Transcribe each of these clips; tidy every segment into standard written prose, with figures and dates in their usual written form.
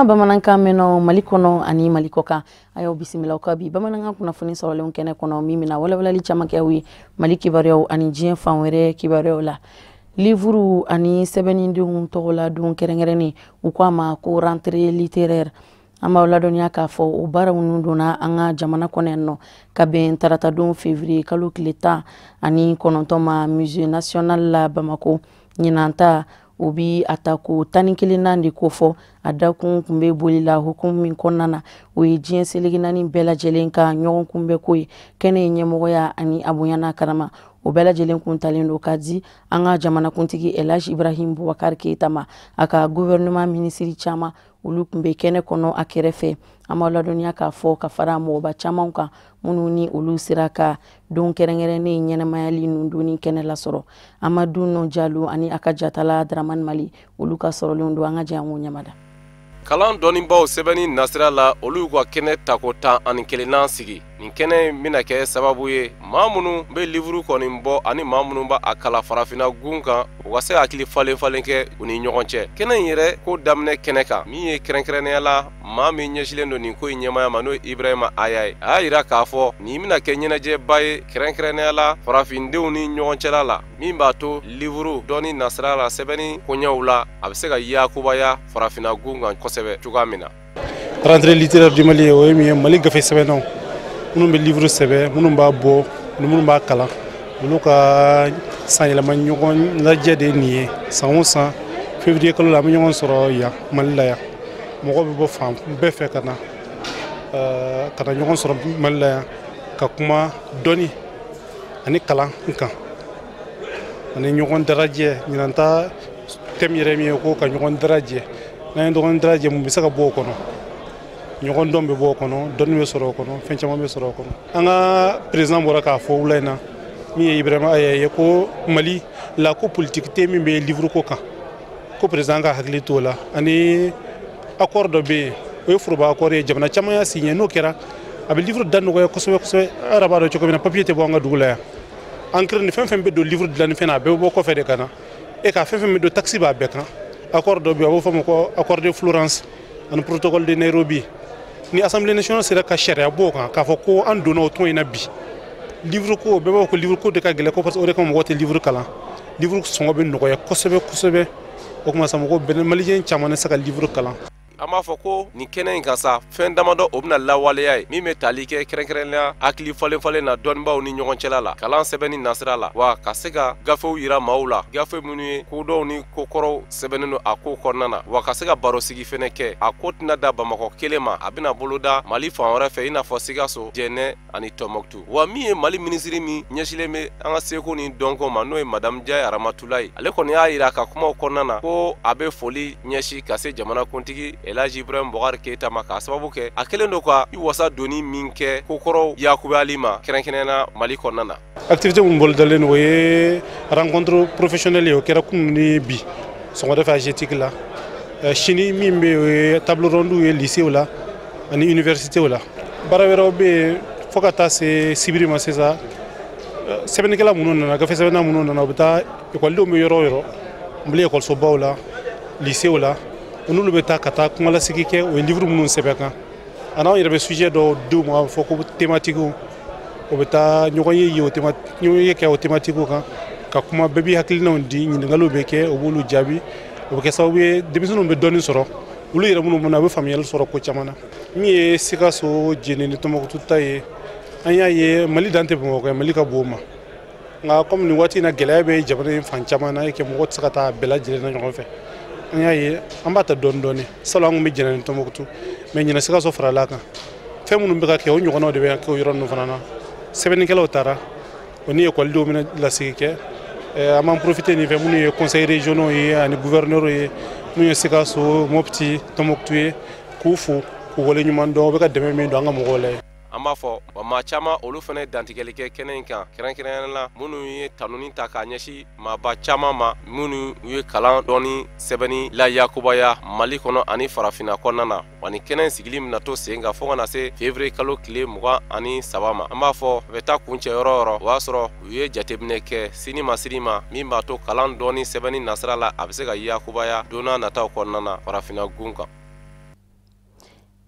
Kuma bamanankan meno Mali kono ani Mali kokan ayo bisimila ka bi bamanankan kunnafoni sɔrɔlen kɛnɛ kɔnɔ min mina walawalali caman kɛ wi Mali kibaruyaw ani diɲɛ fan wɛrɛ kibaruyaw la livre ani sɛbɛnnidenw tɔgɔla don kɛrɛnkɛrɛnnen u ko a ma ko rentrée littéraire an b'aw ladɔniya k'a fɔ o baara minnu donna an ka jamana kɔnɔ yan nɔ ka bɛn taratadon février kalo tile 19 ma musée national la Bamako ɲinan ta o bi a ta ko 11 de ko fɔ a dakun kun bɛ boli la hukumu min kɔnɔna na o ye diɲɛ seligi naani bɛɛ lajɛlen ka ɲɔgɔn kunbɛ ko ye kɛnɛ ye ɲɛmɔgɔya ani a bonyana karama o bɛɛ lajɛlen kun talen don ka di an ka jamanakuntigi Elhaji Ibrahim Boubacar Keita ma a ka gouvernement ministre caman olu kun bɛ kɛnɛ kɔnɔ a kɛrɛfɛ an b'a ladɔniya k'a fɔ ka fara mɔgɔba caman kan minnu ni olu sera ka don kɛrɛnkɛrɛnnen ɲɛnɛmayali ninnu donni kɛnɛ lasɔrɔ Amadu Nɔ Jalo ani a ka jatala Dramani Mali olu ka sɔrɔlen don an ka jango ɲamada kalan dɔnnibaw sɛbɛnni nasira la olu ka kɛnɛ tako 11 sigi nin kɛnɛ bɛna kɛ sababu ye maa minnu bɛ livre kɔni bɔ ani maa minnu b'a kala farafina gun kan u ka se hakili falen kɛ u ni ɲɔgɔn cɛ kɛnɛ in yɛrɛ ko daminɛ kɛnɛ kan min ye kɛrɛnkɛrɛnnenya la maa min ɲɛsilen don nin ko in ɲɛmaya ma n'o ye Ibrahima Aya ye a y'a yira k'a fɔ nin bɛna kɛ ɲɛnajɛba ye kɛrɛnkɛrɛnnenya la farafindenw ni ɲɔgɔn cɛla la min b'a to livre dɔnni nasira la sɛbɛnni koɲɛw la a bɛ se ka yakubaya farafina gun kan kosɛbɛ cogoya min na. Rentrée littéraire du Mali o ye min ye Mali gafe sɛbɛnnaw minnu bɛ livre sɛbɛn minnu b'a bɔ minnu b'a kalan olu ka san yɛlɛma ɲɔgɔn lajɛ de nin ye san o san février kalo la an bɛ ɲɔgɔn sɔrɔ yan Mali la yan mɔgɔw bɛ bɔ fan bɛɛ fɛ ka na ɲɔgɔn sɔrɔ Mali la yan ka kuma dɔnni ani kalan kan ani ɲɔgɔn darajɛ ɲinan ta thème yɛrɛ min ye ko ka ɲɔgɔn darajɛ n'an ye ɲɔgɔn darajɛ mun bɛ se ka bɔ o kɔnɔ ɲɔgɔn dɔn bɛ bɔ o kɔnɔ dɔnni bɛ sɔrɔ o kɔnɔ fɛn caman bɛ sɔrɔ o kɔnɔ an ka président bɔra k'a fɔ wula in na min ye Ibrahima Aya ye ko Mali la ko politique tɛ min bɛ livre ko kan ko président ka hakili to la ani accord dɔ bɛ yen o ye foroba accord ye jamana caman y'a signé n'o kɛra a bɛ livre da nɔgɔya kosɛbɛ kosɛbɛ a yɛrɛ b'a dɔn cogo min na papier tɛ bɔ an ka dugu la yan encre ni fɛn fɛn bɛ don livre dilanni fɛn na a bɛɛ bɛ bɔ kɔfɛ de ka na ka fɛn fɛn bɛ don taxe b'a bɛɛ kan accord dɔ bɛ yen a b'o fɔ ma ko accord de Florence ani protocole de Nairobi ni assemblée nationale sera ka sariya b'o kan k'a fɔ ko an donna o tɔn in na bi livre ko bɛɛ b'a fɔ ko livre ko de ka gɛlɛn ko parce que o de kama mɔgɔ tɛ livre kalan livre sɔngɔ bɛ nɔgɔya kosɛbɛ kosɛbɛ o kuma sa mɔgɔ bɛɛ maliyɛn caman tɛ se ka livre kalan. An b'a fɔ ko nin kɛnɛ in kan sa fɛn damadɔ o bɛna lawaleya ye min bɛ tali kɛ kɛrɛnkɛrɛnnenya hakili falen na dɔnnibaw ni ɲɔgɔn cɛla la kalan sɛbɛnni nasira la wa ka se ka gafew yira maaw la gafe minnu ye kodɔnw ni kokɔrɔw sɛbɛnnen don a ko kɔnɔna na wa ka se ka baro sigi fɛnɛ kɛ a ko tɛna da Bamakɔ kelen ma a bɛna boloda Mali fan wɛrɛ fɛ i n'a fɔ Sikaso Jɛnɛ ani Tɔnbɔkutu wa min ye Mali minisiri min ɲɛsilen bɛ an ka seko ni dɔnko ma n'o ye Madame Jaya Ramatulayi ale kɔni y'a yira ka kumaw kɔnɔna na ko a bɛ foli ɲɛsi ka se jamanakuntigi Elhaji Ibrahim Boubacar Keita ma k'a sababu kɛ a kelen do ka i wasa doni min kɛ kokɔrɔw yakubali ma kɛrɛnkɛrɛnnena Mali kɔnɔna na. Activité mun bolodalen o ye rencontre professionnelle ye o kɛra kunun ni bi sɔgɔmada fɛ AGETIC la sini min bɛ o ye table ronde ye lycée la ani université la baara wɛrɛw bɛ yen fo ka taa se sibiri ma sisan sɛbɛnnikɛla minnu nana gafe sɛbɛnna minnu nana u bɛ taa ekɔlidenw bɛ yɔrɔ o yɔrɔ Mali ekɔlisobaw la lycée la n'olu bɛ taa ka taa kumalasigi kɛ o ye livre minnu sɛbɛn kan a n'anw yɛrɛ bɛ sujet dɔw d'u ma fɔ ko thématique o bɛ taa ɲɔgɔn ye kɛ o thématique kan ka kuma bɛɛ b'i hakilinaw di ɲininkaliw bɛ kɛ o b'olu jaabi o bɛ kɛ sababu ye denmisɛnninw bɛ dɔɔnin sɔrɔ olu yɛrɛ minnu bɛna a bɛ faamuyali sɔrɔ ko caman na min ye Sikaso Jɛnɛ ni Tɔnbɔkutu ta ye an y'a ye Mali dan tɛ Bamakɔ ye Mali ka bon o ma nka comme nin waati in na gɛlɛya bɛ jamana in fan caman na e kɛ mɔgɔ tɛ se ka taa bɛɛ lajɛlen na ɲɔgɔn fɛ an y'a ye an b'a ta dɔɔnin salon an kun bɛ Jɛnɛ ni Tɔnbɔkutu mais ɲinɛ Sikaso farala kan fɛn minnu bɛ ka kɛ o ɲɔgɔnnaw de bɛ kɛ o yɔrɔ ninnu fana na sɛbɛnnikɛlaw taara o ni ekɔlidenw bɛna lasigi kɛ an b'an profiter nin fɛ minnu ye conseils régionaux ye ani gouverneurs ye minnu ye Sikaso Mopti Tɔnbɔkutu ye k'u fo k'u waleɲuman dɔn o bɛ ka dɛmɛ min don an ka mɔgɔw la ye. An b'a fɔ wa maa caman olu fana dantigɛli kɛ kɛnɛ in kan kɛrɛnkɛrɛnnenya la minnu ye tanuni ta k'a ɲɛsin maaba caman ma minnu ye kalan dɔnni sɛbɛnni la yakubaya Mali kɔnɔ ani farafinna kɔnɔna na wa ni kɛnɛ in sigili min na to sen kan fo ka na se février kalo tile 23 ma an b'a fɔ u bɛ taa kuncɛ yɔrɔ o yɔrɔ o y'a sɔrɔ u ye jateminɛ kɛ sini ma min b'a to kalan dɔnni sɛbɛnni nasira la a bɛ se ka yakubaya don n'a nataw kɔnɔna na farafinna gun kan.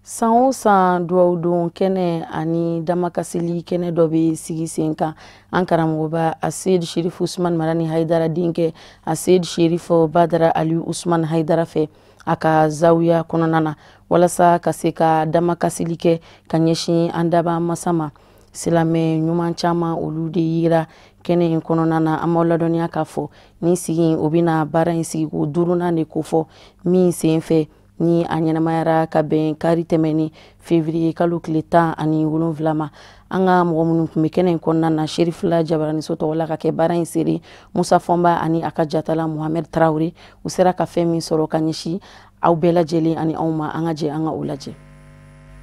San o san duwawu don kɛnɛ ani damakasili kɛnɛ dɔ bɛ sigi sen kan an karamɔgɔba Ased Sherif Usman Marani Haidara denkɛ Ased Sherif Badara Ali Usman Haidara fɛ a ka zawiya kɔnɔna na walasa ka se ka damakasili kɛ ka ɲɛsin an daba masa ma. Silamɛ ɲuman caman olu de yira kɛnɛ in kɔnɔna na an b'aw ladɔnniya k'a fɔ ni sigi o bɛna baara in sigi ko duurunan de ko fɔ min sen fɛ ni a ɲɛnamayara ka bɛn kari tɛmɛni février kalo tile 17 ma. An ka mɔgɔ minnu tun bɛ kɛnɛ in kɔnɔna na Sherifula Jabaraniso tɔgɔla ka kɛ baara in seri Musa Fɔnba ani a ka jatala Mohamed Traoré u sera ka fɛn min sɔrɔ ka ɲɛsin aw bɛɛ lajɛlen ani anw ma an ka jɛ an ka o lajɛ.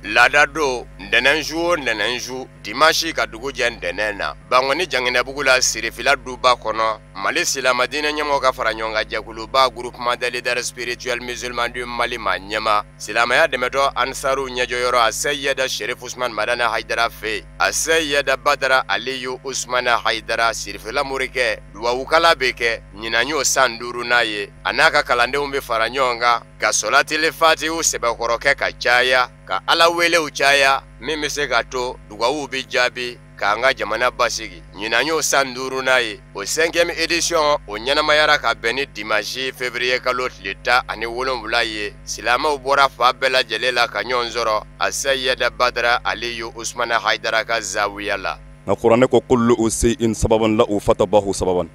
Laada do nɛnɛnju dimanche ka dugu jɛ ntɛnɛn na Bangoni Janginɛbugu la Sirifila duba kɔnɔ Mali silamadinɛ ɲɛmɔgɔ ka fara ɲɔgɔn kan jɛkuluba groupement des leaders spirituels musulmans du Mali ma ɲɛma silamɛya dɛmɛtɔ Ansaru ɲɛjɔyɔrɔ a Seyida Sherif Usman Marani Haidara fɛ a Seyida Badara Aliyu Usman Haidara Sirifila morikɛ duwawukala bɛ kɛ ɲinan y'o san 5 ye a n'a ka kalandenw bɛ fara ɲɔgɔn kan ka solatili fatihu sɛbɛkɔrɔ kɛ ka caya ka Ala welew caya min bɛ se ka to dugawu bɛ jaabi k'an ka jamana basigi ɲinan y'o san 5 ye o 5e édition o ɲɛnamayara ka bɛn ni dimanche février kalo tile 17 ye silamɛw bɔra fa bɛɛ lajɛlen la ka ɲɔgɔn sɔrɔ a Seyida Badara Aliyu Usman Haidara ka zawiya la. Na kuranɛ ko kullu usein sababan la ufatabahu sababan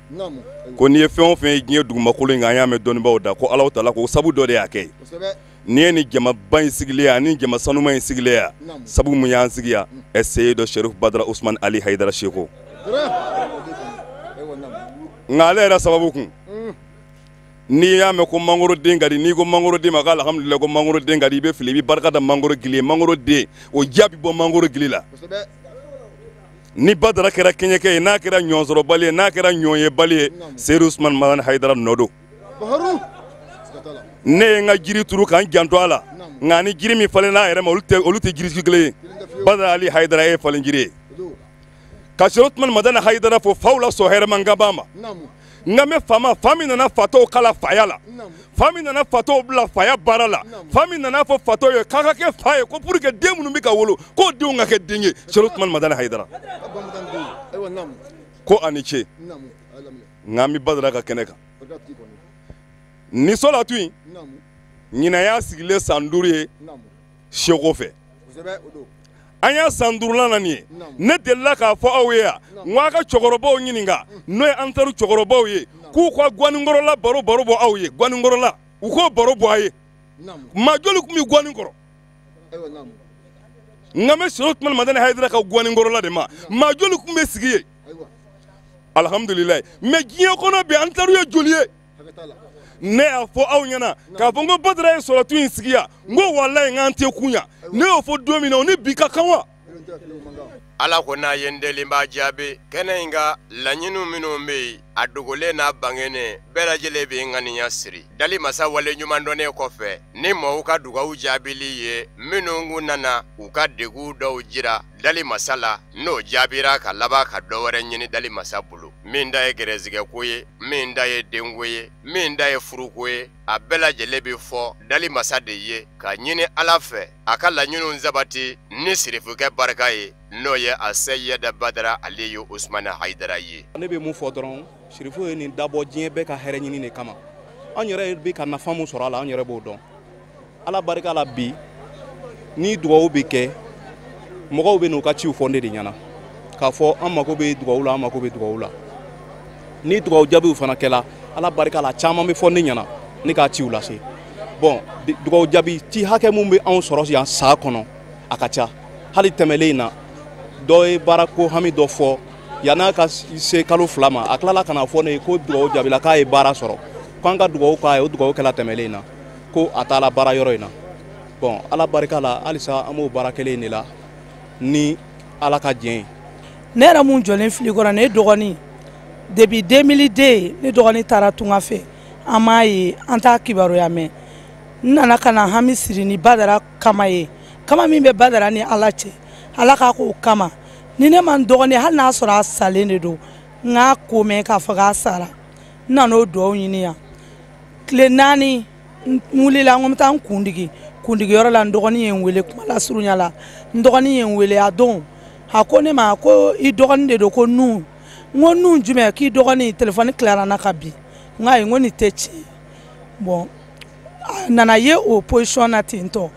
ko ni ye fɛn o fɛn ye diɲɛ dugumakolo in kan an y'a mɛn dɔnnibaaw da ko Alahu Taala ko sabu dɔ de y'a kɛ ni ye ni jamaba in sigilen ani jama sanuma in sigilen sabu mun y'an sigiya Seyida Sherif Badara Usman Ali Haidara Sheko nka ale yɛrɛ sababu kun n'i y'a mɛn ko mangoro den ka di n'i ko mangoro den ma ko alhamdulilayi ko mangoro den ka di i bɛ fili i bɛ barika da mangoro gili mangoro den o jaa bɛ bɔ mangoro gili la. Ni Badara kɛra kɛɲɛkɛ ye n'a kɛra ɲɔnsɔrɔbali ye n'a kɛra ɲɔn ye bali ye Seydi Usman Marani Haidara nɔ don ne ye n ka jiri turu k'an janto a la nka ni jiri min falen n'a yɛrɛ ma olu tɛ jiri sugu kelen ye Badara Ali Haidara ye falen jiri ye ka Seydi Usman Marani Haidara fo faw la sɔn hɛrɛma ka b'a ma nka mɛ fa min nana fatɔw kala faya la fa min nana fatɔw bila faya baara la fa min nana fɔ fatɔw ye k'a ka kɛ fa ye ko pour que den minnu bɛ ka wolo k'o denw ka kɛ den ye Seydi Usman Marani Haidara ko a ni ce nka an bɛ Badara ka kɛnɛ kan ni sola tun yen ɲinan y'a sigilen san 5 ye Seko fɛ an y'a san 5nan nin ye ne delila k'a fɔ aw ye yan n ko a ka cɛkɔrɔbaw ɲininka n'o ye Ansaru cɛkɔrɔbaw ye k'u ka Guaninkɔrɔla baro bɔ aw ye Guaninkɔrɔla u k'o baro bɔ a ye maa joli tun bɛ Guaninkɔrɔ nka mɛ Seydi Usman Marani Haidara ka Guaninkɔrɔla de ma maa joli tun bɛ sigi ye alhamdulilayi mɛ diɲɛ kɔnɔ bi Ansaru ye joli ye ne y'a fɔ aw ɲɛna k'a fɔ n ko Badara ye sɔrɔtu in sigi yan n ko walayi n k'an tɛ kun yan ne y'o fɔ don min na o ni bi ka kan wa. Ala ko n'a ye n deli b'a jaabi kɛnɛ in ka laɲiniw minnu bɛ yen a dogolen n'a bangenen bɛɛ lajɛlen bɛ ŋaniya siri dali masa wale ɲuman dɔnnen kɔfɛ ni mɔgɔw ka dugawu jaabili ye minnu kun nana u ka degun dɔw jira dali masa la n'o jaabira ka laban ka dɔ wɛrɛ ɲini dali masa bolo min da ye gɛrɛsigɛ ko ye min da ye denko ye min da ye furuko ye a bɛɛ lajɛlen bɛ fɔ dali masa de ye ka ɲini Ala fɛ a ka laɲiniw sabati ni sirifukɛ barika ye n'o ye a Seyida Badara Aliyu Usman Haidara ye. Ne bɛ mun fɔ dɔrɔn Sirifu ye nin dabɔ diɲɛ bɛɛ ka hɛrɛ ɲini de kama an yɛrɛ bɛ ka nafa mun sɔrɔ a la an yɛrɛ b'o dɔn Ala barika la bi ni dugawu bɛ kɛ mɔgɔw bɛ n'u ka ciw fɔ ne de ɲɛna k'a fɔ an mako bɛ dugawu la an mako bɛ dugawu la ni dugawu jaabiw fana kɛla Ala barika la caman bɛ fɔ ne ɲɛna ne k'a ciw lase bon dugawu jaabi ci hakɛ mun bɛ anw sɔrɔ yan san kɔnɔ a ka ca hali tɛmɛlen in na dɔ ye baara ko hami dɔ fɔ yan'a ka se kalo 2 ma a tilala ka na fɔ ne ye ko dugawu jaabila k'a ye baara sɔrɔ k'an ka dugawu k'a ye o dugawu kɛla tɛmɛlen in na ko a taala baara yɔrɔ in na bon Ala barika la halisa an b'o baara kelen de la ni Ala ka diɲɛ ye. Ne yɛrɛ mun jɔlen fili kɔrɔ ne dɔgɔnin depuis 2002 ne dɔgɔnin taara tunga fɛ an m'a ye an t'a kibaruya mɛn n nana ka na hami siri ni Badara kama ye kama min bɛ Badara ni Ala cɛ Ala k'a k'o kama ni ne ma n dɔgɔnin hali n'a sɔrɔ a salen de don n k'a ko mɛn k'a fɔ k'a sara n nana o dugawu ɲini yan tile 4 n wulila n ko n bɛ taa n kundigi kundigiyɔrɔ la n dɔgɔnin ye n wele kuma la surunya la n dɔgɔnin ye n wele a don a ko ne ma ko i dɔgɔnin de don ko nu n ko nu jumɛn k'i dɔgɔnin telefɔni tilara n na ka bin n ko ayi n ko nin tɛ tiɲɛ bon a nana ye o position na ten tɔ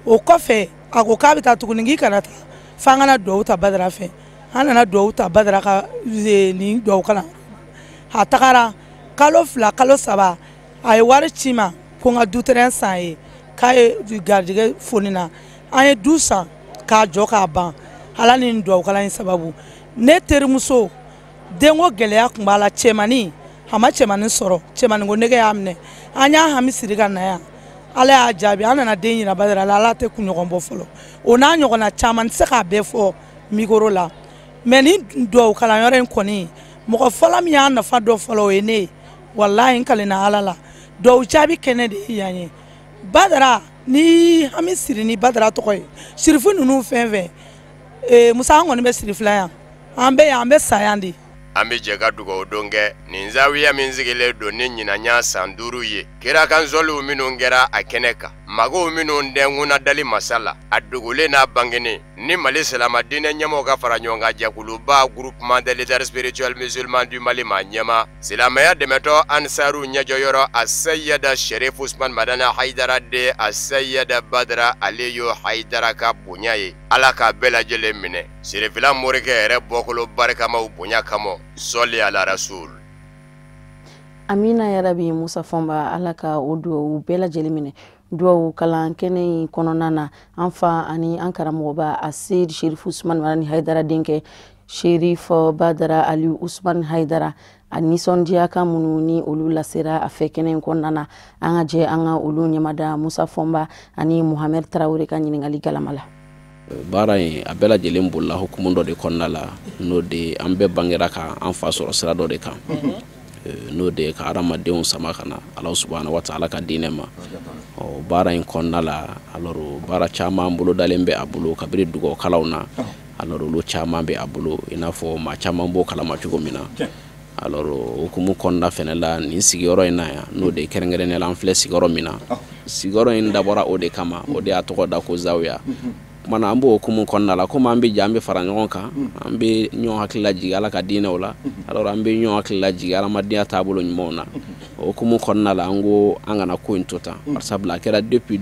o kɔfɛ a ko k'a bɛ taa tuguni k'i kana taa f'an kana duwawu ta Badara fɛ an nana duwawu ta Badara ka nin duwawu kalan a tagara kalo 2 kalo 3 a ye wari ci ma ko n ka du terrain san ye k'a ye garijɛgɛ foni na an ye du san k'a jɔ k'a ban ala ni nin duwawu kalan in sababu ne terimuso denko gɛlɛya tun b'a la cɛmannin a ma cɛmannin sɔrɔ cɛmannin ko nege y'a minɛ an y'a hami siri ka na yan ala y'a jaabi an nana den yira Badara la ala tɛ kunɲɔgɔn bɔ fɔlɔ o n'a ɲɔgɔnna caman tɛ se k'a bɛɛ fɔ mikoro la mɛ ni duwawu kalanyɔrɔ in kɔni mɔgɔ fɔlɔ min y'a nafa dɔ fɔlɔ o ye ne ye walahi n kalenna ala la duwawu jaabi kɛnɛ de ye yan ye Badara ni hami siri ni Badara tɔgɔ ye sirifu ninnu fɛn fɛn Musa an kɔni bɛ sirifila yan an bɛ yan an bɛ sa yan de an bɛ jɛ ka dugawu don kɛ nin zawiya min sigilen don ni ɲinanya san 5 ye kira kan zɔliw minnu kɛra a kɛnɛ kan magow minnu dɛnkuna dali masa la a dogolen n'a bangenen ni Mali silama diinɛ ɲɛmɔgɔw ka fara ɲɔgɔn kan jɛkuluba groupement des leaders spirituels musulmans du Mali ma ɲɛma silamɛya dɛmɛtɔ ansaru ɲɛjɔyɔrɔ a Sayyada Sherif Usman Madana Haidara de a Sayyada Badara Aliyu Haidara ka bonya ye ala k'a bɛɛ lajɛlen minɛ sirifila morikɛ yɛrɛ bɔkolo barikamaw bonya kama sɔli ala rasul amina yarabi Musa Fɔnba ala ka o duwawu bɛɛ lajɛlen minɛ duwawu kalan kɛnɛ in kɔnɔna na an fa ani an karamɔgɔba a Seyid Sherif Usman Madani Haidara denkɛ Sherif Badara Aliyu Usman Haidara a nisɔndiya kan minnu ni olu lasera a fɛ kɛnɛ in kɔnɔna na an ka jɛ an ka olu ɲɛmada Musa Fɔnba ani Muhamɛd Tarawele ka ɲininkali galama la baara in a bɛɛ lajɛlen bolila hukumu dɔ de kɔnɔna la n'o de an bɛɛ bangera ka an fa sɔrɔ sira dɔ de kan n'o de ka hadamadenw sama ka na Ala subahana wa taala ka diinɛ ma baara in kɔnɔna la alors baara caman bolodalen bɛ a bolo kabiri dugawukalaw na alors olu caman bɛ a bolo i n'a fɔ maa caman b'o kalama cogo min na alors hukumu kɔnɔna fɛnɛ la nin sigiyɔrɔ in na yan n'o de kɛrɛnkɛrɛnnenya la an filɛ sigiyɔrɔ min na sigiyɔrɔ in dabɔra o de kama o de y'a tɔgɔ da ko zawiya mana an b'o hukumu kɔnɔna la komi an bɛ jɛ an bɛ fara ɲɔgɔn kan an bɛ ɲɔgɔn hakili lajigi ala ka diinɛw la alors an bɛ ɲɔgɔn hakili lajigi adamadenya taabolo ɲumanw na o hukumu kɔnɔna la an ko an kana ko in to tan barisabula a kɛra depuis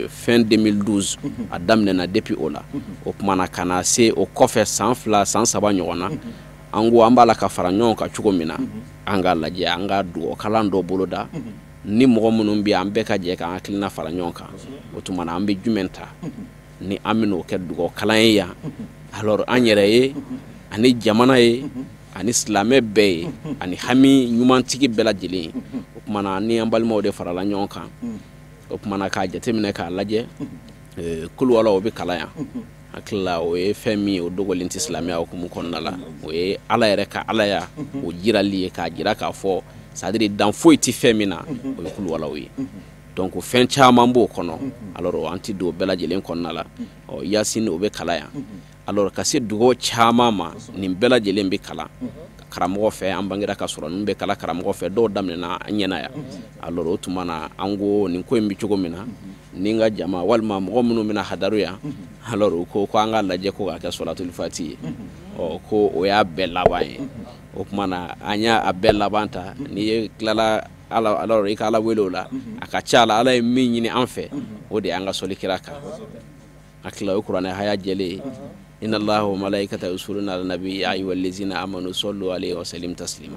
fin 2012 a daminɛna depuis o la o kumana ka na se o kɔfɛ san 2 san 3 ɲɔgɔn na an ko an b'a la ka fara ɲɔgɔn kan cogo min na an ka lajɛ an ka dugawu kalan dɔ boloda ni mɔgɔ minnu bɛ an bɛɛ ka jɛ k'an hakilina fara ɲɔgɔn kan o tuma na an bɛ jumɛn ta ni an bɛn'o kɛ dugawu kalan ye yan alors an yɛrɛ ye ani jamana ye ani silamɛ bɛɛ ye ani hami ɲumantigi bɛɛ lajɛlen ye o tuma na ni an balimaw de farala ɲɔgɔn kan o tuma na k'a jateminɛ k'a lajɛ kuluwalaw bɛ kalan yan hakilila o ye fɛn min ye o dogolen tɛ silamɛya hukumu kɔnɔna la o ye ala yɛrɛ ka alaya o jirali ye k'a jira k'a fɔ c'est à dire dan foyi tɛ fɛn min na o ye kuluwalaw ye donc fɛn caman b'o kɔnɔ alors an ti don bɛɛ lajɛlen kɔnɔna la Yasini o bɛ kalan yan alors ka se dugawu caman ma nin bɛɛ lajɛlen bɛ kalan karamɔgɔ fɛ an bangera ka sɔrɔ ninnu bɛ kalan karamɔgɔ fɛ dɔw daminɛna an ɲɛna yan alors o tuma na an ko nin ko in bɛ cogo min na ni n ka jama walima mɔgɔ minnu bɛna hadaru yan alors u ko an ka lajɛ ko k'a kɛ sɔlatul fati ye ko o y'a bɛɛ laban ye o tuma na an y'a bɛɛ laban ta n'i ye tilala alors i ka ala wele o la a ka ca ala ye min ɲini an fɛ o de y'an ka sɔli kira kan hakili o kuranɛ haya jɛlen inna allaha wa malaikatahu yusalluna ala nabi ya ayyuhallazina amanu sallu alayhi wa sallimu taslima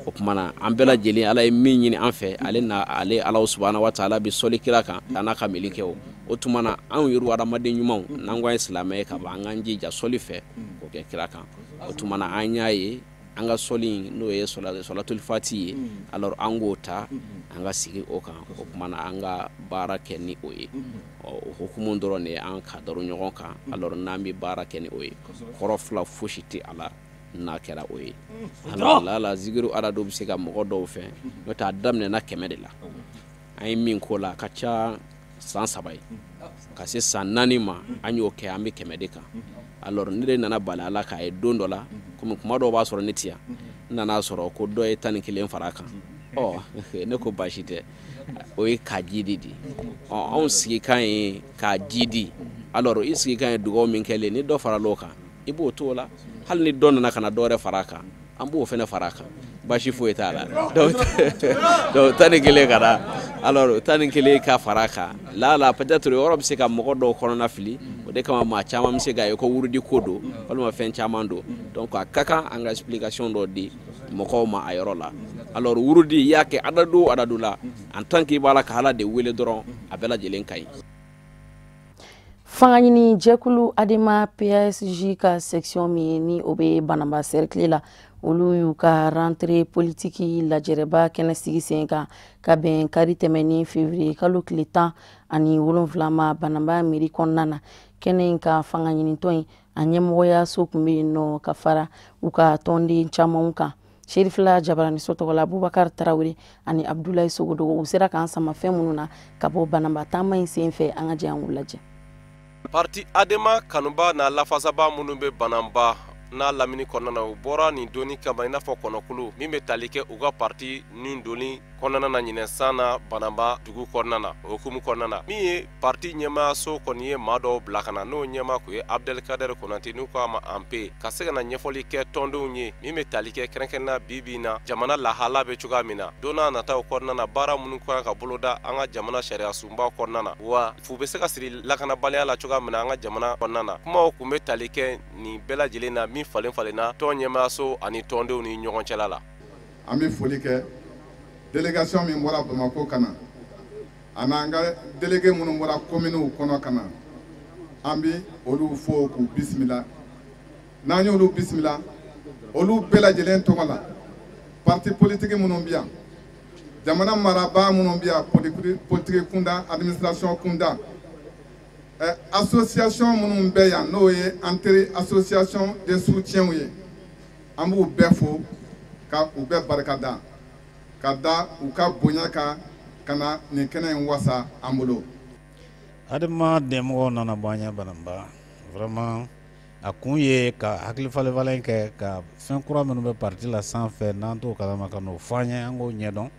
o tuma na an bɛɛ lajɛlen ala ye min ɲini an fɛ ale ala subhanahu wa taala bɛ sɔli kira kan n'a ka melikɛw o tuma na anw yɛrɛ adamaden ɲumanw n'an ko an ye silamɛ ye ka ban an k'an jija sɔli fɛ k'o kɛ kira kan o tuma na an y'a ye an ka sɔli n'o ye sɔlatul fati ye alors an k'o ta an ka sigi o kan o tuma na an ka baara kɛ ni o ye o hukumu dɔrɔn de an ka daro ɲɔgɔn kan alors n'an bɛ baara kɛ ni o ye kɔrɔ fila fosi tɛ a la n'a kɛra o ye alhamdulillah zikiru ala dɔw bɛ se ka mɔgɔ dɔw fɛ n'o tɛ a daminɛna 100 de la an ye min k'o la a ka ca san 3 ye ka se san 4 ma an y'o kɛ an bɛ 100 de kan alors ne de nana bali ala k'a ye don dɔ la komi kuma dɔw b'a sɔrɔ ne ti yan n nana sɔrɔ ko dɔ ye 11 fara kan ne ko baasi tɛ o ye k'a jidi di anw sigikan ye k'a jidi alors i sigikan ye dugawu min kɛlen ni dɔ faral'o kan i b'o t'o la hali ni dɔ nana ka na dɔ wɛrɛ far'a kan an b'o fɛnɛ far'a kan baasi foyi t'a la donc tan ni kelen ka na alors tan ni kelen ka far'a kan la peut-être yɔrɔ bɛ se ka mɔgɔ dɔw kɔnɔna fili o de kama maa caman bɛ se k'a ye ko wurudi ko don walima fɛn caman don donc a ka kan an ka explication dɔ di mɔgɔw ma a yɔrɔ la alors wurudi i y'a kɛ adadu la en tant que i b'a la ka Ala de wele dɔrɔn a bɛɛ lajɛlen ka ɲi. Fanga ɲini jɛkulu ADEMA PSG ka section min ni o bɛ Banamba cercle la olu y'u ka rentrée politique lajɛrɛba kɛnɛ sigi sen kan ka bɛn kari tɛmɛni février kalo tile 17 ma Banamba mairie kɔnɔna na. Kɛnɛ in ka fanga ɲinitɔ in a ɲɛmɔgɔyaso tun bɛ yen nɔ ka fara u ka tɔnden camanw kan. Sherifila Jabarani Sotɔgɔla Abubakar Tarawele ani Abdoulaye Sogodogo u sera k'an sama fɛn minnu na ka bɔ Banamba taama in senfɛ an ka jɛ an k'u lajɛ. Parti ADEMA kanuba na lafasaba minnu bɛ Banamba n'a lamini kɔnɔna na u bɔra nin doni kama i n'a fɔ kɔnɔkulu min bɛ tali kɛ u ka parti nin doni kɔnɔna na ɲinɛ san na Banamba dugu kɔnɔna na o hukumu kɔnɔna na min ye parti ɲɛmaayaso kɔni ye maa dɔw bila ka na n'o ɲɛmaa kun ye Abdelkader Konate n'u ko a ma ANP ka se ka na ɲɛfɔli kɛ tɔndenw ye min bɛ tali kɛ kɛrɛnkɛrɛnnenya bi in na jamana lahala bɛ cogoya min na don n'a nataw kɔnɔna na baara minnu kan ka boloda an ka jamana sariya sunba kɔnɔna na wa fu bɛ se ka siri lakanabaliya la cogoya min na an ka jamana kɔnɔna na kumaw kun bɛ tali kɛ nin bɛɛ lajɛlen na min falen-falenna tɔn ɲɛmaayaso ani tɔndenw ni ɲɔgɔn cɛla la. An bɛ foli kɛ délégation min bɔra Bamako ka na a n'an ka délégué minnu bɔra communew kɔnɔ ka na an bɛ olu fo k'u bisimila n'an y'olu bisimila olu bɛɛ lajɛlen tɔgɔ la parti politique minnu bɛ yan jamana marabaa minnu bɛ yan politique kunda administration kunda association minnu bɛ yan n'o ye entre association de soutien ye an b'u bɛɛ fo ka u bɛɛ barikada ka da u ka bonya kan ka na nin kɛnɛ in wasa an bolo. ADEMA ɲɛmɔgɔw nana bɔ an ɲɛ Banamba vraiment a kun ye ka hakili falen kɛ ka fɛn kura minnu bɛ parti la sanfɛ n'an t'o kalama ka n'o fɔ an ɲɛ an k'o ɲɛdɔn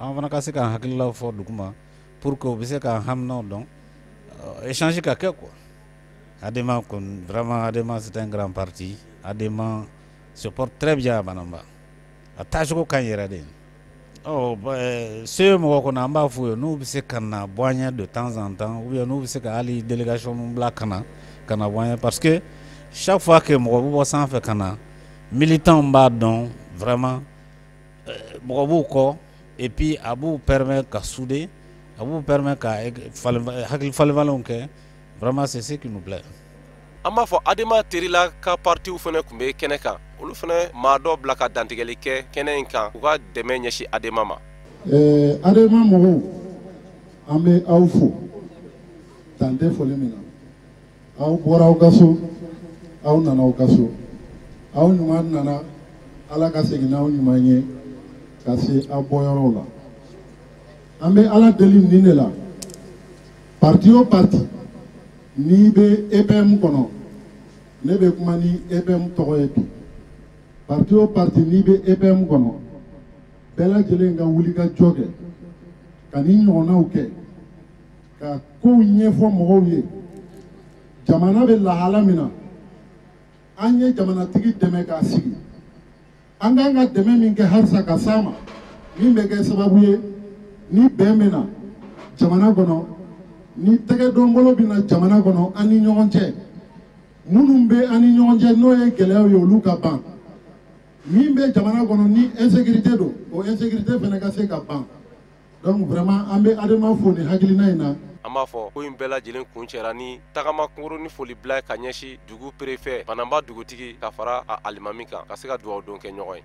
an fana ka se k'an hakililaw fɔ duguma pour que u bɛ se k'an haminaw dɔn échange ka kɛ quoi. ADEMA kun vraiment ADEMA c'est un grand parti. ADEMA se porte très bien à Banamba a taacogo ka ɲi yɛrɛ de. Se mɔgɔ kɔnɔ an b'a f'u ye n'u bɛ se ka na bɔ an ɲɛ de temps en temps ou bien n'u bɛ se ka hali délégation min bila ka na bɔ an ɲɛ parce que chaque fois que mɔgɔ bɛ bɔ sanfɛ ka na militants b'a dɔn vraiment mɔgɔ b'u kɔ et puis a b'u permettre ka souder a b'u permettre ka hakili falen-falenw kɛ vraiment c'est ce qui nous plaît. An b'a fɔ ADEMA terila ka partiw fana tun bɛ kɛnɛ kan olu fana maa dɔ bila ka dantigɛli kɛ kɛnɛ in kan u ka dɛmɛ ɲɛsin ADEMA ma. ADEMA mɔgɔw an bɛ aw fo dan tɛ foli min na aw bɔra aw ka so aw nana aw ka so aw ɲuman nana Ala ka segin n'aw ɲuman ye ka se aw bɔyɔrɔw la an bɛ Ala deli nin de la parti o parti n'i bɛ EPM kɔnɔ ne bɛ kuma ni EPM tɔgɔ ye bi parti o parti n'i bɛ EPM kɔnɔ bɛɛ lajɛlen ka wuli ka jɔ kɛ ka ni ɲɔgɔnnaw kɛ ka kow ɲɛfɔ mɔgɔw ye jamana bɛ lahala min na an ye jamanatigi dɛmɛ k'a sigi an kan ka dɛmɛ min kɛ halisa ka s'a ma min bɛ kɛ sababu ye ni bɛn bɛ na jamana kɔnɔ ni tɛgɛ dɔnbolo bɛ na jamana kɔnɔ an ni ɲɔgɔn cɛ minnu bɛ an ni ɲɔgɔn cɛ n'o ye gɛlɛyaw ye olu ka ban min bɛ jamana kɔnɔ ni insécurité don o insécurité fana ka se ka ban donc vraiment an bɛ ADEMA fo ni hakilina in na. An b'a fɔ ko in bɛɛ lajɛlen kun cɛra ni tagama kunkuru ni foli bila ka ɲɛsin dugu préfet Banamba dugutigi ka fara a alimami kan ka se ka dugawu don kɛ ɲɔgɔn ye.